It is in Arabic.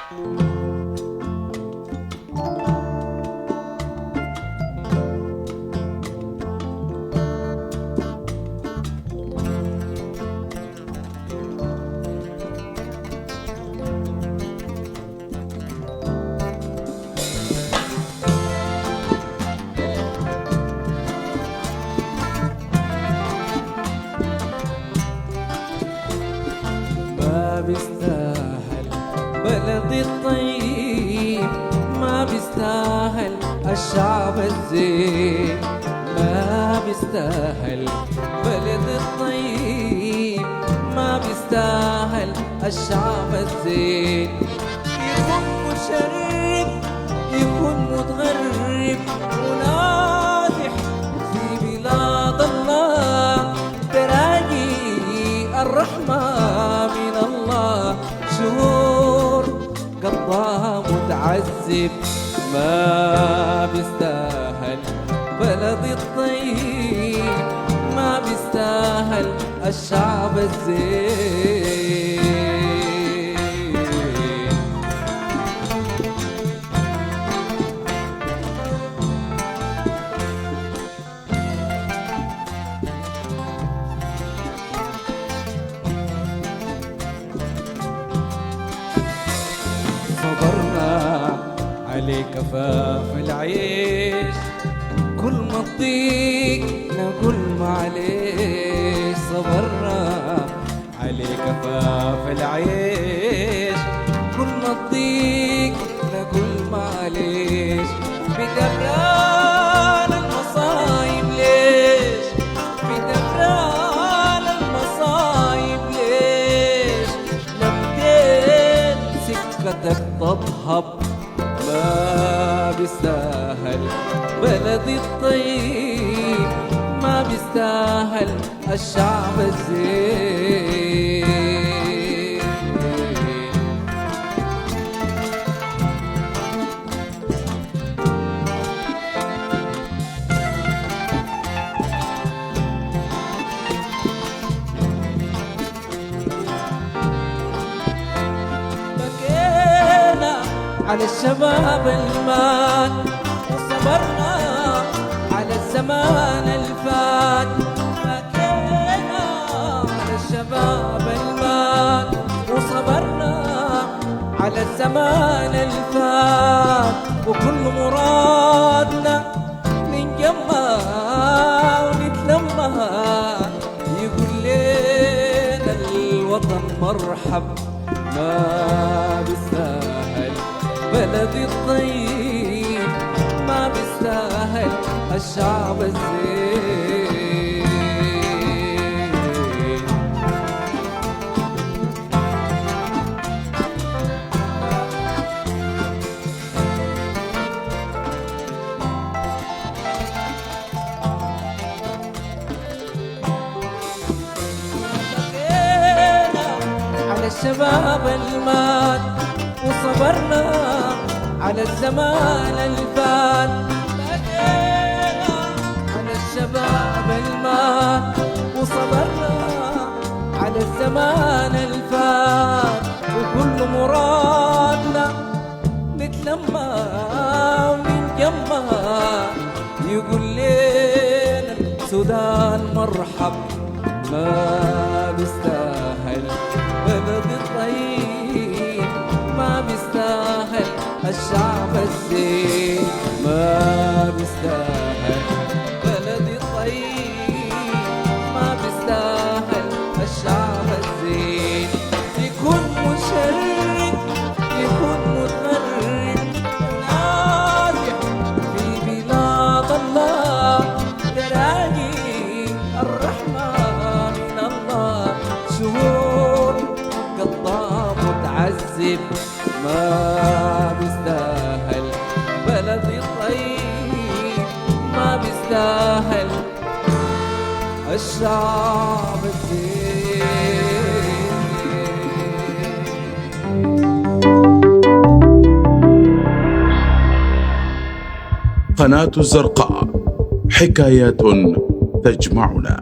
ما بيستاهل بلدي الطيب، ما بيستاهل الشعب الزين، ما بيستاهل بلدي الطيب، ما بيستاهل الشعب الزين. يكون مشرف يكون متغرب وناجح في بلاد الله، تراجي الرحمة من الله، شهور قضاها متعذب. ما بيستاهل بلدي الطيب، ما بيستاهل الشعب الزين. صبرنا على كفاف العيش، كل ما تضيق نقول معليش. صبرنا على كفاف العيش، كل ما تضيق نقول معليش. بدبران المصايب ليش، بدبران المصايب ليش، لمتين سكتك تضهب. ما بيستاهل بلدي الطيب، ما بيستاهل الشعب الزين. على الشباب المات وصبرنا على الزمان الفات، بكينا على الشباب المات وصبرنا على الزمان الفات. وكل مرادنا ننجمع ونتلمع، يقول لنا الوطن مرحب. ما بيستاهل بلدي الطيب، ما بيستاهل الشعب الزين. بكينا على الشباب المات وصبرنا على الزمان الفات، بكينا على الشباب المات وصبرنا على الزمان الفات. وكل مرادنا نتلمع وننجمع، يقول لنا السودان مرحب. ما بيستاهل بلدي الطيب، ما بيستاهل الشعب الزين، ما بيستاهل بلدي الطيب، ما بيستاهل الشعب الزين. يكون مشرف يكون متغرب ناجح في بلاد الله، تراجي الرحمة من الله، شهور قضاها متعذب. ما بيستاهل بلدي الطيب، ما بيستاهل الشعب الزين. قناة الزرقاء، حكايات تجمعنا.